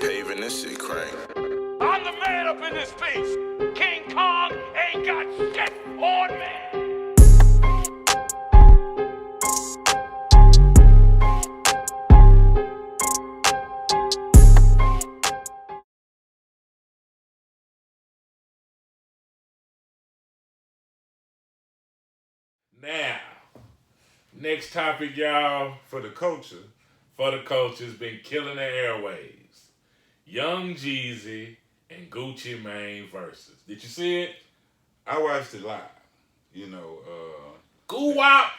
Paving this shit crank. I'm the man up in this piece. King Kong ain't got shit on me. Now, next topic, y'all, for the culture. Been killing the airwaves. Young Jeezy and Gucci Mane versus. Did you see it? I watched it live. Goo-wop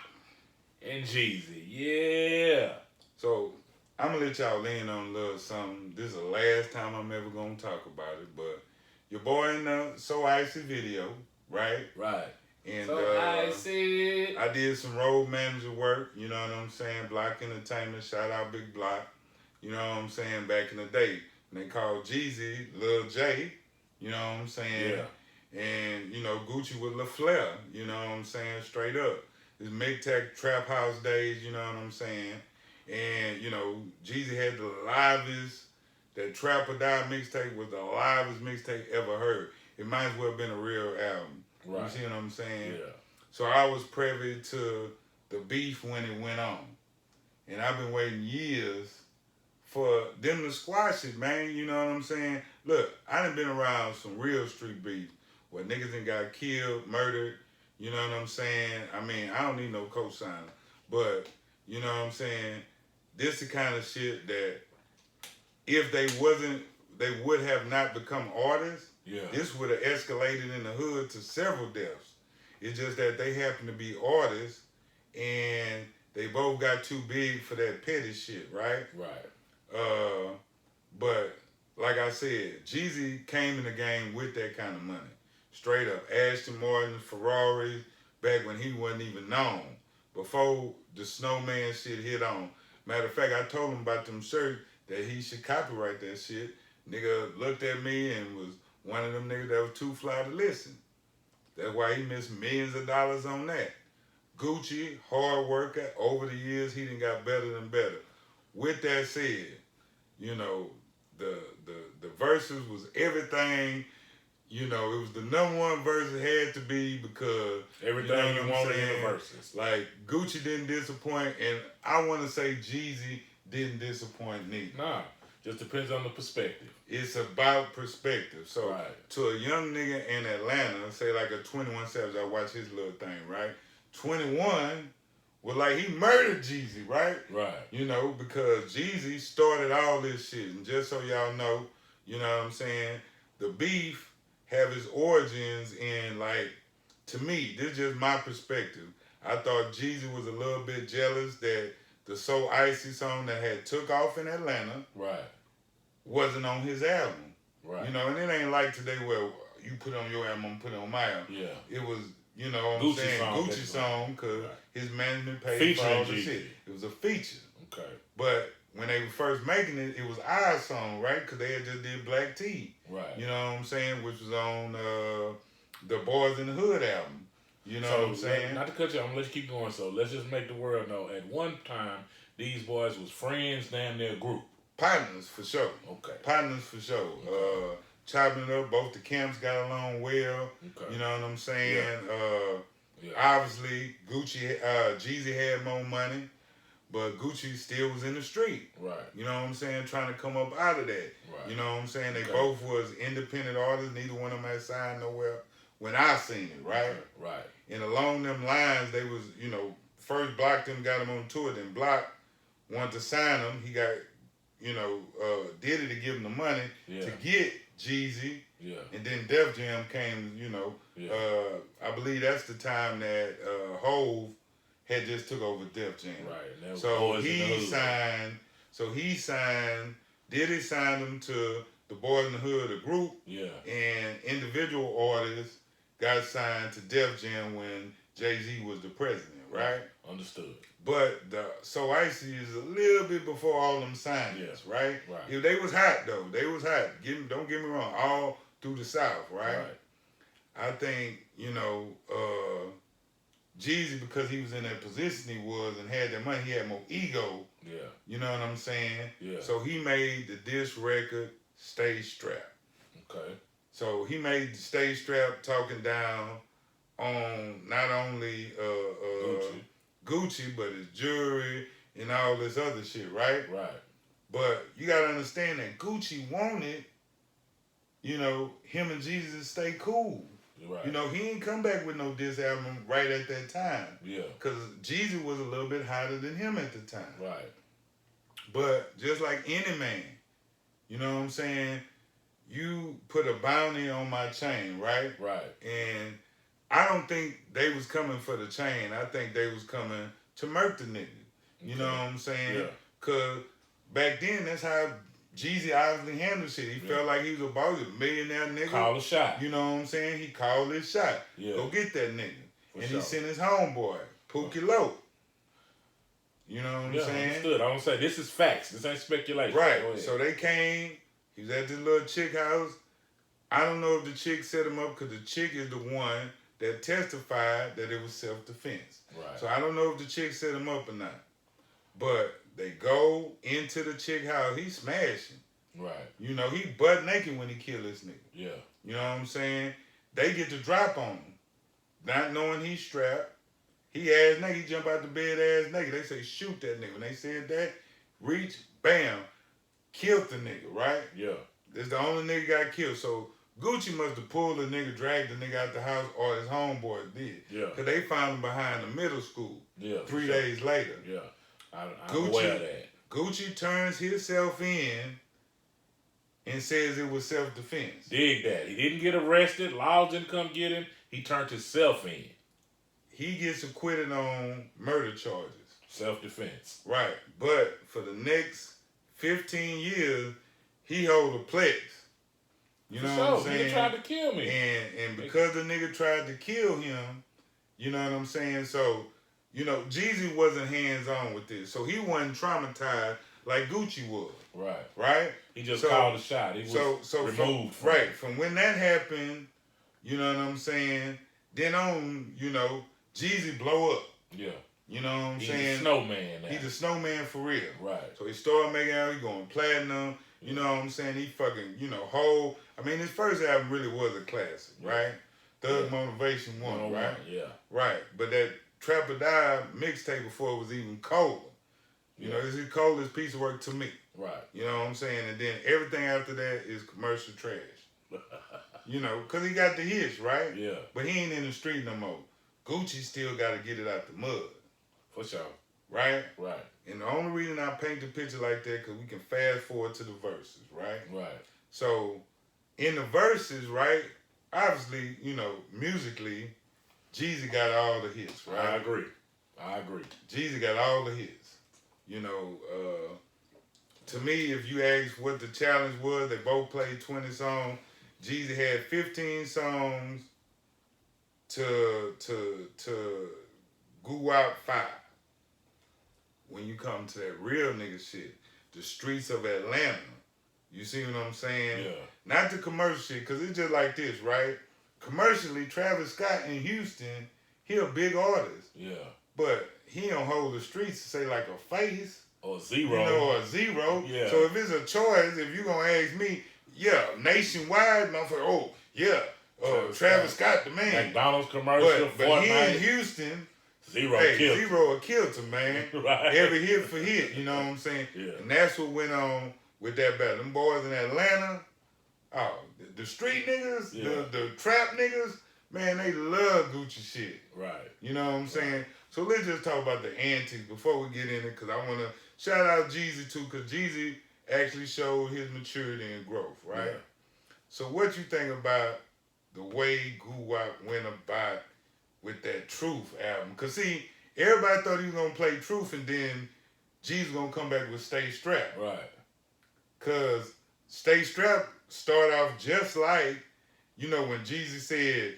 and Jeezy. Yeah. So I'm gonna let y'all in on a little something. This is the last time I'm ever gonna talk about it, but your boy in the So Icy video, right? Right. And So icy. I did some road manager work, you know what I'm saying? Block Entertainment, shout out Big Block. You know what I'm saying? Back in the day, when they called Jeezy Lil J, you know what I'm saying? Yeah. And, Gucci with LaFlare, you know what I'm saying? Straight up. This Mid-Tech Trap House days, you know what I'm saying? And, Jeezy had the livest, that Trap or Die mixtape was the livest mixtape ever heard. It might as well have been a real album. Right. You see what I'm saying? Yeah. So I was privy to the beef when it went on. And I've been waiting years for them to squash it, man. You know what I'm saying? Look, I done been around some real street beef where niggas done got killed, murdered. You know what I'm saying? I mean, I don't need no cosigner. But, you know what I'm saying? This the kind of shit that if they would have not become artists, yeah, this would have escalated in the hood to several deaths. It's just that they happen to be artists and they both got too big for that petty shit, right? Right. But like I said, Jeezy came in the game with that kind of money. Straight up. Aston Martin, Ferraris, back when he wasn't even known. Before the Snowman shit hit on. Matter of fact, I told him about them shirts that he should copyright that shit. Nigga looked at me and was one of them niggas that was too fly to listen. That's why he missed millions of dollars on that. Gucci, hard worker, over the years, he done got better and better. With that said, the verses was everything. It was the number one verse it had to be because everything you wanted in the verses. Like Gucci didn't disappoint, and I want to say Jeezy didn't disappoint neither. Nah, just depends on the perspective. It's about perspective. So right. To a young nigga in Atlanta, say like a 21 Savage, I watch his little thing, right? 21 was like he murdered Jeezy, right? Right. Because Jeezy started all this shit. And just so y'all know, you know what I'm saying? The beef have its origins in, like, to me, this is just my perspective. I thought Jeezy was a little bit jealous that the So Icy song that had took off in Atlanta right. wasn't on his album. Right. And it ain't like today where you put it on your album, I'm put it on my album. Yeah. It was, what I'm Gucci saying, song, Gucci song, because right. his management paid Featuring for all the Jeezy. shit. It was a feature. Okay. But when they were first making it, it was our song, right? Because they had just did Black Tea. Right. You know what I'm saying? Which was on the Boys in the Hood album. You know what I'm saying? Not to cut you, I'm gonna let you keep going. So let's just make the world know. At one time, these boys was friends, damn near group. Partners for sure. Okay. Partners for sure. Okay. Chopping it up, both the camps got along well. Okay. You know what I'm saying? Yeah. Obviously, Jeezy had more money, but Gucci still was in the street. Right. You know what I'm saying? Trying to come up out of that. Right. You know what I'm saying? They both was independent artists. Neither one of them had signed nowhere when I seen it, right? Okay. Right. And along them lines, they was, first Block them got him on tour. Then Block wanted to sign him. He got, Diddy to give him the money to get Jeezy. Yeah. And then Def Jam came, I believe that's the time that Hove had just took over Def Jam. Right. So he signed, Diddy signed him to the Boys in the Hood, a group. Yeah. And individual artists got signed to Def Jam when Jay-Z was the president, right? Understood. But the So Icy is a little bit before all them signings, right? Right. If they was hot though. They was hot. Don't get me wrong. All through the South, right? I think, Jeezy, because he was in that position he was and had that money, he had more ego Yeah. You know what I'm saying? Yeah. So he made the diss record Stay Strapped. Okay. So he made the Stay Strapped talking down on not only Gucci, but his jewelry and all this other shit, right? Right. But you gotta understand that Gucci wanted, him and Jesus to stay cool. Right. He ain't come back with no diss album right at that time. Yeah. Because Jesus was a little bit hotter than him at the time. Right. But just like any man, you know what I'm saying? You put a bounty on my chain, right? Right. And I don't think they was coming for the chain. I think they was coming to murk the nigga. You know what I'm saying? Yeah. Because back then, that's how Jeezy obviously handled shit. He felt like he was a boss, a millionaire nigga. Call a shot. You know what I'm saying? He called his shot. Yeah. Go get that nigga. For and sure. he sent his homeboy, Pookie Low. You know what I'm saying? Understood. I don't say this is facts. This ain't speculation. Right. So they came. He was at this little chick house. I don't know if the chick set him up because the chick is the one that testified that it was self-defense. Right. So I don't know if the chick set him up or not. But they go into the chick house. He's smashing. Right. He butt naked when he killed this nigga. Yeah. You know what I'm saying? They get the drop on him. Not knowing he's strapped. He ass naked. He jump out the bed ass naked. They say, shoot that nigga. When they said that, reach, bam, killed the nigga, right? Yeah. This the only nigga got killed. So Gucci must have pulled the nigga, dragged the nigga out the house, or his homeboy did. Yeah. Because they found him behind the middle school. Yeah. 3 days later. Yeah. I'm aware of that. Gucci turns himself in and says it was self-defense. Dig that. He didn't get arrested. Laws didn't come get him. He turned himself in. He gets acquitted on murder charges. Self-defense. Right. But for the next 15 years, he hold a plex. You know what I'm saying? He tried to kill me. And because the nigga tried to kill him, you know what I'm saying? So, Jeezy wasn't hands-on with this. So he wasn't traumatized like Gucci was. Right. Right? He just called a shot. He was removed from it. From when that happened, you know what I'm saying? Then on, Jeezy blow up. Yeah. You know what I'm saying? He's a snowman now. He's a snowman for real. Right. So he started making out, he going platinum. You know what I'm saying? He fucking, whole. I mean, his first album really was a classic, right? Thug Motivation 1, right? Yeah. Right. But that Trap or Die mixtape before it was even colder. It's the coldest piece of work to me. Right. You know what I'm saying? And then everything after that is commercial trash. Because he got the hits, right? Yeah. But he ain't in the street no more. Gucci still got to get it out the mud. For sure. Right? Right. And the only reason I paint the picture like that, because we can fast forward to the verses, right? Right. So, in the verses, right, obviously, musically, Jeezy got all the hits, right? I agree. Jeezy got all the hits. To me, if you ask what the challenge was, they both played 20 songs. Jeezy had 15 songs to goo out 5. When you come to that real nigga shit, the streets of Atlanta, you see what I'm saying? Yeah. Not the commercial shit, because it's just like this, right? Commercially, Travis Scott in Houston, he a big artist. Yeah. But he don't hold the streets to say like a face. Or zero. Or a zero. Yeah. So if it's a choice, if you going to ask me, nationwide, motherfucker, Travis Scott the man. McDonald's commercial, but here in Houston, zero a kilter, man. Right. Every hit for hit, you know what I'm saying? Yeah. And that's what went on with that battle. Them boys in Atlanta, the street niggas, the trap niggas, man, they love Gucci shit. Right. You know what I'm saying? So let's just talk about the antics before we get in it, because I want to shout out Jeezy too, because Jeezy actually showed his maturity and growth, right? Yeah. So what you think about the way Goo-Wop went about with that Truth album? Because see, everybody thought he was going to play Truth and then Jeezy going to come back with Stay Strapped. Right. Because Stay Strapped started off just like, when Jeezy said,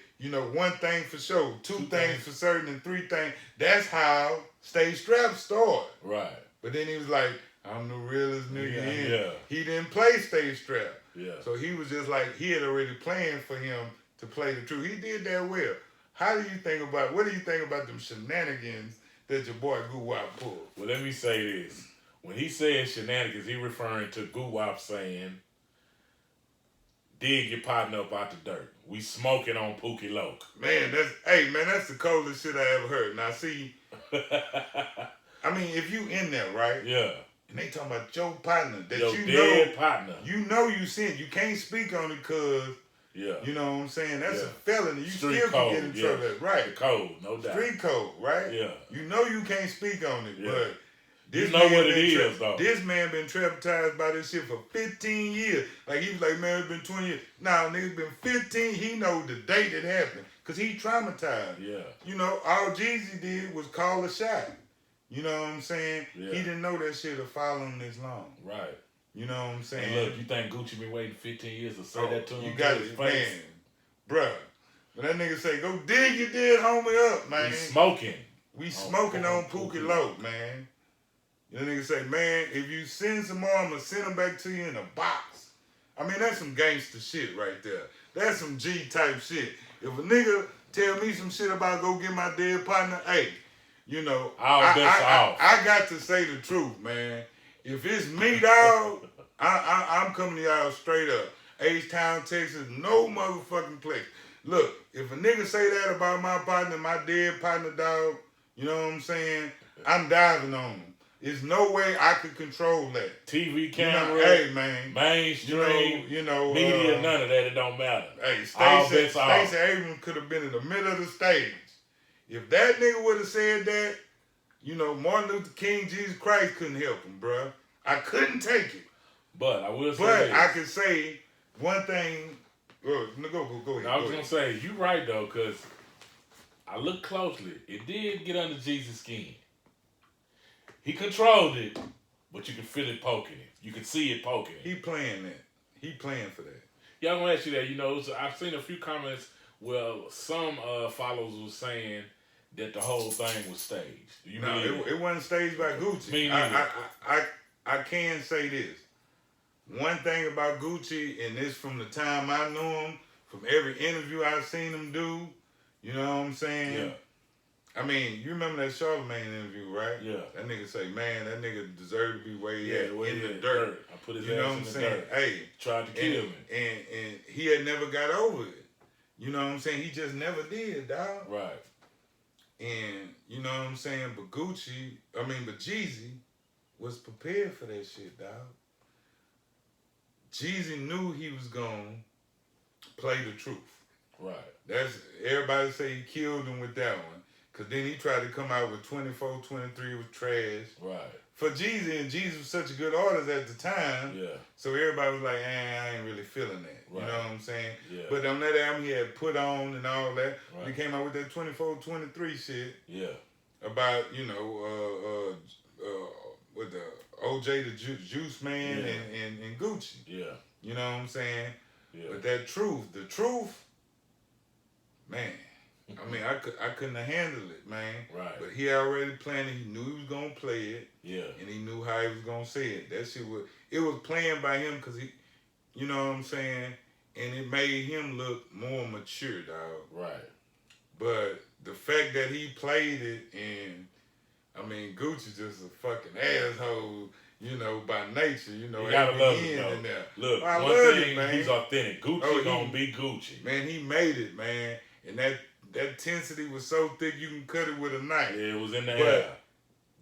one thing for sure, two things for certain, and 3 things. That's how Stay Strapped started. Right. But then he was like, I'm the realest nigga in. Yeah. He didn't play Stay Strapped. Yeah. So he was just like, he had already planned for him to play the truth. He did that well. What do you think about them shenanigans that your boy Goo-Wop pulled? Well, let me say this. when he says shenanigans, he referring to Goo-Wop saying, dig your partner up out the dirt. We smoking on Pookie Loke. Man, that's the coldest shit I ever heard. Now see, I mean, if you in there, right? Yeah. And they talking about your partner that your you dead know, partner. You know you sin. You can't speak on it because, yeah, you know what I'm saying? That's yeah. a felony. You Street still code, can get in trouble. yeah. Right. The code, no doubt. Street code, right? Yeah. You know you can't speak on it, yeah. but this you know what it is, though. This man been traumatized by this shit for 15 years. Like, he was like, man, it's been 20 years. Nah, nigga, it's been 15. He know the date it happened because he traumatized. Yeah. You know, all Jeezy did was call a shot. You know what I'm saying? Yeah. He didn't know that shit would follow him this long. Right. You know what I'm saying? And look, you think Gucci been waiting 15 years to say that to him? You got it, man. Bruh. When that nigga say, go dig your dead homie up, man. We smoking on Pookie Loke, man. The nigga say, man, if you send some more, I'm going to send them back to you in a box. I mean, that's some gangster shit right there. That's some G-type shit. If a nigga tell me some shit about go get my dead partner, hey, you know, I got to say the truth, man. If it's me, dog, I'm coming to y'all straight up. H-Town, Texas, no motherfucking place. Look, if a nigga say that about my partner, my dead partner, dog, you know what I'm saying? I'm diving on him. There's no way I could control that. TV camera, hey man, mainstream, media, none of that. It don't matter. Hey, Stacey Abrams could have been in the middle of the stage. If that nigga would have said that, you know, Martin Luther King, Jesus Christ couldn't help him, bruh. I couldn't take it. But I will say But I can say one thing. Go ahead. I was going to say, you right, though, because I looked closely. It did get under Jesus' skin. He controlled it, but you can feel it poking it. You can see it poking it. He playing that. He playing for that. Yeah, I'm going to ask you that. You know, so I've seen a few comments where some followers were saying that the whole thing was staged. Do you believe it wasn't staged by Gucci. Me I can say this. One thing about Gucci, and this from the time I knew him, from every interview I've seen him do, you know what I'm saying? Yeah. I mean, you remember that Charlamagne interview, right? Yeah. That nigga say, man, that nigga deserved to be way in the dirt. dirt. I put his you know ass what I'm in the saying? dirt. Hey. Tried to kill me. And he had never got over it. You know what I'm saying? He just never did, dog. Right. And, you know what I'm saying? But Jeezy was prepared for that shit, dog. Jeezy knew he was going to play the truth. Right. That's everybody say he killed him with that one. Because then he tried to come out with 24, 23 was trash. Right. For Jeezy, and Jeezy was such a good artist at the time. Yeah. So everybody was like, I ain't really feeling that. Right. You know what I'm saying? Yeah. But on that album, he had Put On and all that. Right. He came out with that 24, 23 shit. Yeah. About, you know, with the OJ the Juice Man and Gucci. Yeah. You know what I'm saying? Yeah. But the truth, man. I mean, I couldn't have handled it, man. Right. But he already planned it. He knew he was gonna play it. Yeah. And he knew how he was gonna say it. That shit was planned by him because he, you know what I'm saying? And it made him look more mature, dog. Right. But the fact that he played it, and I mean, Gucci just a fucking asshole, you know, by nature, you know. You gotta love him, though. Look, one thing, man, he's authentic. Gucci gonna be Gucci. Man, he made it, man. And that intensity was so thick you can cut it with a knife. Yeah, it was in the air.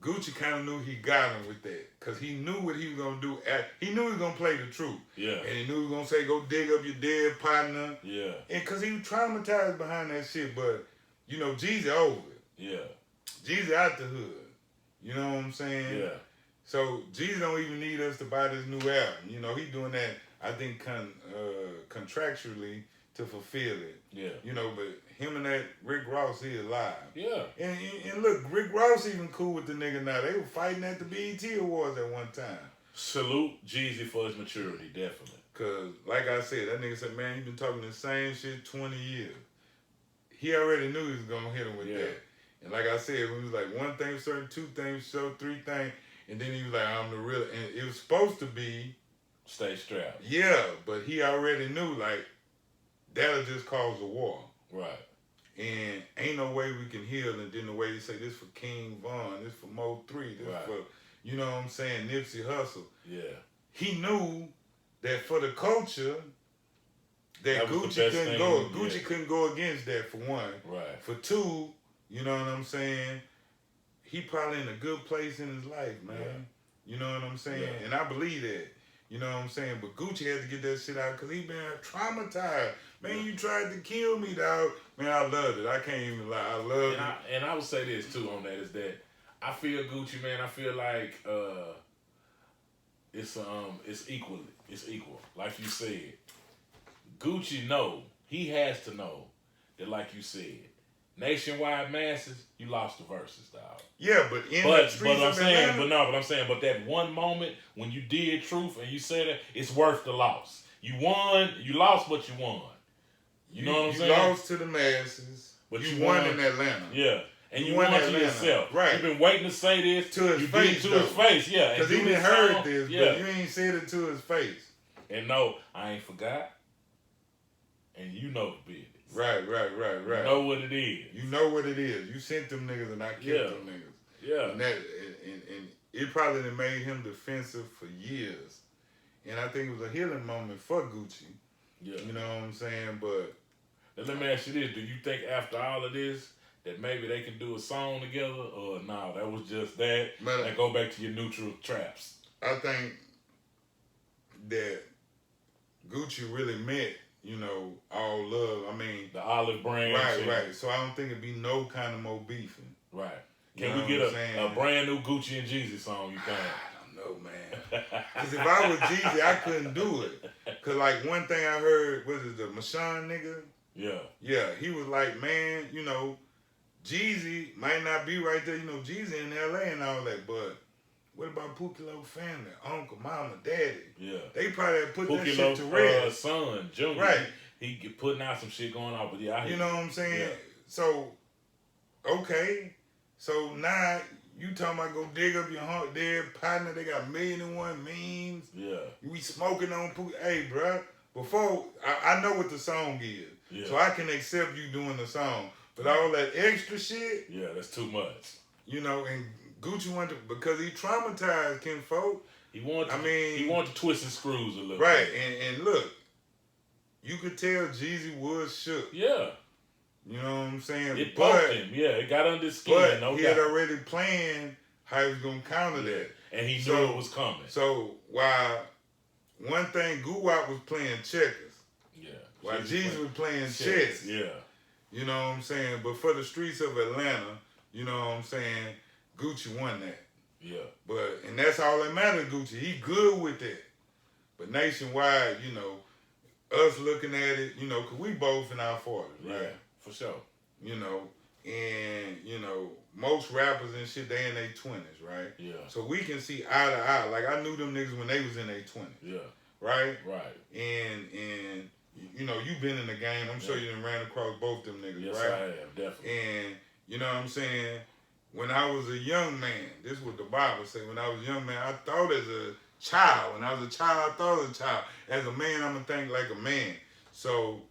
Gucci kind of knew he got him with that. Because he knew what he was going to do. He knew he was going to play the truth. Yeah. And he knew he was going to say, go dig up your dead partner. Yeah. And because he was traumatized behind that shit. But, you know, Jeezy over it. Yeah. Jeezy out the hood. You know what I'm saying? Yeah. So Jeezy don't even need us to buy this new album. You know, he doing that, I think, contractually to fulfill it. Yeah. You know, but him and that Rick Ross, he alive. Yeah. And look, Rick Ross even cool with the nigga now. They were fighting at the BET Awards at one time. Salute Jeezy for his maturity, definitely. Because, like I said, that nigga said, man, he been talking the same shit 20 years. He already knew he was going to hit him with that. And like I said, when he was like, one thing for certain, two things for certain, three things, and then he was like, I'm the real, and it was supposed to be... Stay strapped. Yeah, but he already knew, like, that'll just cause a war. Right. And ain't no way we can heal. And then the way they say this for King Von, this for Mo 3, this for, you know what I'm saying, Nipsey Hussle. Yeah. He knew that for the culture, that was Gucci couldn't go. yeah. Gucci couldn't go against that for one. Right. For two, you know what I'm saying? He probably in a good place in his life, man. Yeah. You know what I'm saying? Yeah. And I believe that. You know what I'm saying? But Gucci had to get that shit out because he been traumatized. Man, you tried to kill me, dog. Man, I loved it. I can't even lie. I loved it. And I would say this too on that is that I feel Gucci, man. I feel like it's equal. It's equal. Like you said, Gucci he has to know that, like you said, nationwide masses, you lost the verses, dog. Yeah, but the streets I'm of saying, Atlanta, but that one moment when you did truth and you said it, it's worth the loss. You won, you lost, but you won. You know what I'm saying? You lost to the masses, but you won in Atlanta. Yeah. And you won to yourself. Right. You've been waiting to say this. To his face, to his face, yeah. Because he didn't heard this, but you ain't said it to his face. And no, I ain't forgot. And you know the business. Right. You know what it is. You know what it is. You sent them niggas and I killed them niggas. Yeah. And it probably done made him defensive for years. And I think it was a healing moment for Gucci. Yeah. You know what I'm saying? But let me ask you this. Do you think after all of this that maybe they can do a song together? Or no, that was just that. And go back to your neutral traps. I think that Gucci really meant, all love. I mean, the olive branch. Right. So I don't think it'd be no kind of more beefing. Right. Can we get a brand new Gucci and Jeezy song, you think? I don't know, man. Because if I was Jeezy, I couldn't do it. Because, like, one thing I heard, was it the Mashawn nigga? Yeah. Yeah, he was like, man, Jeezy might not be right there. Jeezy in L.A. and all that, but what about Pookie Low family? Uncle, mama, daddy. Yeah. They probably had put Pookie that shit to rest. Son, Junior. Right. He putting out some shit going on, but yeah, you know what I'm saying? Yeah. So, okay. So now you talking about go dig up your dead partner. They got 1,000,001 memes. Yeah. We smoking on Pookie. Hey, bruh, before, I know what the song is. Yeah. So I can accept you doing the song. But all that extra shit. Yeah, that's too much. And Gucci wanted because he traumatized kinfolk. He wanted to twist and screws a little right, bit. And look, you could tell Jeezy was shook. Yeah. You know what I'm saying? It poked him. Yeah, it got under his skin. But he had already planned how he was going to counter that. And he knew it was coming. So while one thing, Guwap was playing checkers. Yeah. While Jeezy was playing chess. Yeah. You know what I'm saying? But for the streets of Atlanta, you know what I'm saying, Gucci won that. Yeah. And that's all that matters, Gucci. He good with that. But nationwide, us looking at it, because we both in our 40s, right? Yeah, for sure. Most rappers and shit, they in their 20s, right? Yeah. So we can see eye to eye. Like, I knew them niggas when they was in their 20s. Yeah. Right? Right. And you've been in the game. I'm sure you done ran across both them niggas, yes, right? I have, definitely. And, you know what I'm saying? When I was a young man, this is what the Bible says. When I was a young man, I thought as a child. When I was a child, I thought as a child. As a man, I'm going to think like a man. So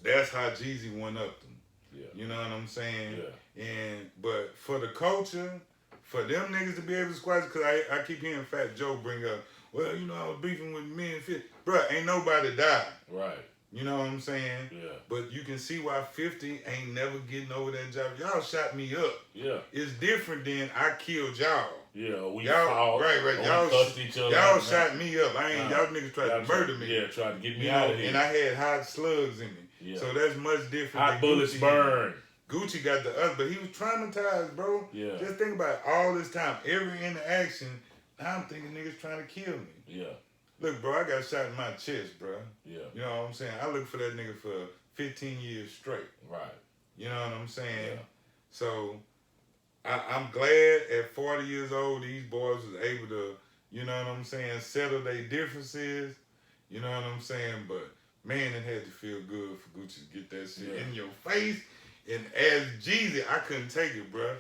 that's how Jeezy went up them. Yeah. You know what I'm saying? Yeah. But for the culture, for them niggas to be able to squash, because I keep hearing Fat Joe bring up, well, I was beefing with me and 50. Bruh, ain't nobody died. Right. You know what I'm saying? Yeah. But you can see why 50 ain't never getting over that job. Y'all shot me up. Yeah. It's different than I killed y'all. Yeah, y'all fought. Right. Y'all cussed each other. Y'all shot me up. Y'all niggas tried to murder me. Yeah, tried to get me out of here. And I had hot slugs in me. Yeah. So that's much different. Hot bullets burn. Gucci got the other, but he was traumatized, bro. Yeah. Just think about it, all this time, every interaction. Now I'm thinking niggas trying to kill me. Yeah. Look, bro, I got shot in my chest, bro. Yeah. You know what I'm saying? I looked for that nigga for 15 years straight. Right. You know what I'm saying? Yeah. So I'm glad at 40 years old these boys was able to, you know what I'm saying, settle their differences. You know what I'm saying? But man, it had to feel good for Gucci to get that shit in your face. And as Jeezy, I couldn't take it, bro.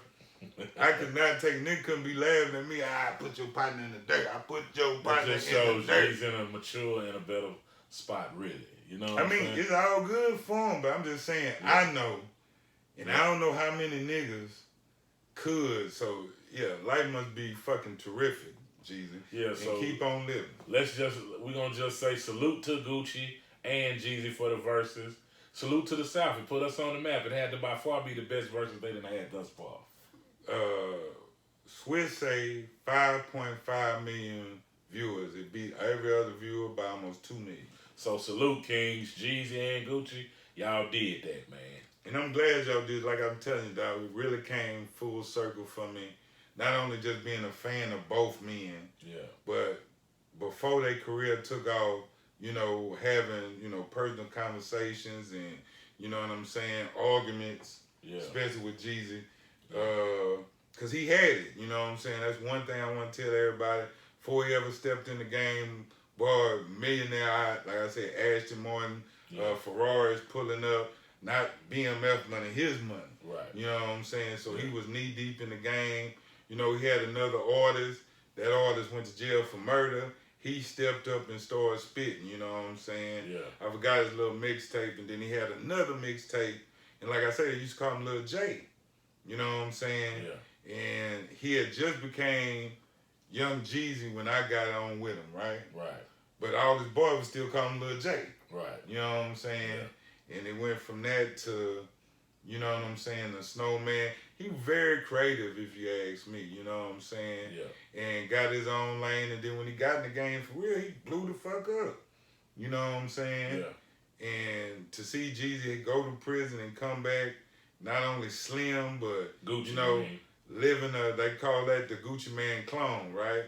I could not take it. Nigga couldn't be laughing at me. I put your partner in the dirt. I put your partner just in the shows dirt. he's in a mature and a better spot, really. You know what I mean, it's all good for him, but I'm just saying, I know, and I don't know how many niggas could. So yeah, life must be fucking terrific, Jeezy. Yeah, and so keep on living. we're gonna just say salute to Gucci and Jeezy for the verses. Salute to the South. It put us on the map. It had to by far be the best verses they done had thus far. Swiss say 5.5 million viewers. It beat every other viewer by almost 2 million. So salute Kings, Jeezy and Gucci. Y'all did that, man. And I'm glad y'all did. Like I'm telling you, dog, it really came full circle for me. Not only just being a fan of both men, but before their career took off, having, personal conversations and, you know what I'm saying, arguments, especially with Jeezy. Because he had it, you know what I'm saying? That's one thing I want to tell everybody. Before he ever stepped in the game, boy, millionaire, like I said, Ashton Martin, Ferraris pulling up, not BMF money, his money. Right. You know what I'm saying? So he was knee deep in the game. He had another artist. That artist went to jail for murder. He stepped up and started spitting, you know what I'm saying? Yeah. I forgot his little mixtape, and then he had another mixtape. And like I said, they used to call him Lil J. You know what I'm saying? Yeah. And he had just became Young Jeezy when I got on with him, right? Right. But all his boys would still call him Lil J. Right. You know what I'm saying? Yeah. And it went from that to, you know what I'm saying, the Snowman. He was very creative, if you ask me, you know what I'm saying? Yeah. And got his own lane, and then when he got in the game for real, he blew the fuck up. You know what I'm saying? Yeah. And to see Jeezy go to prison and come back, not only slim, but, Gucci, living they call that the Gucci Man clone, right?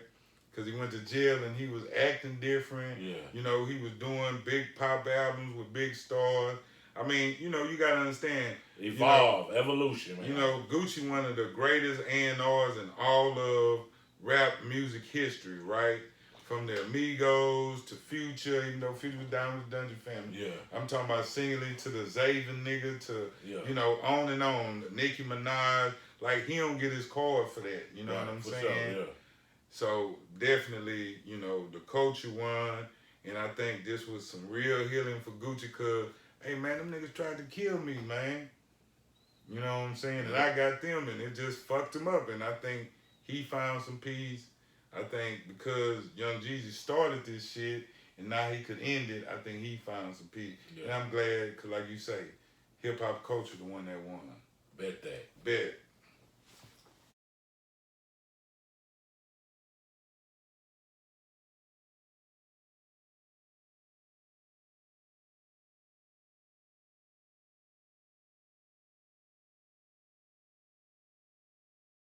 Because he went to jail and he was acting different. Yeah. He was doing big pop albums with big stars. I mean, you got to understand. Evolve, evolution, man. Gucci, one of the greatest A&Rs in all of rap music history, right? From the Amigos to Future, even though Future was down with the Dungeon Family. Yeah. I'm talking about singly to the Zaven nigga to, on and on. Nicki Minaj. Like, he don't get his card for that. You know what I'm saying? Sure, yeah. So, definitely, the culture won. And I think this was some real healing for Gucci because, hey, man, them niggas tried to kill me, man. You know what I'm saying? And I got them, and it just fucked him up. And I think he found some peace. I think because Young Jeezy started this shit, and now he could end it, I think he found some peace. Yeah. And I'm glad, because like you say, hip-hop culture the one that won. Bet that. Bet.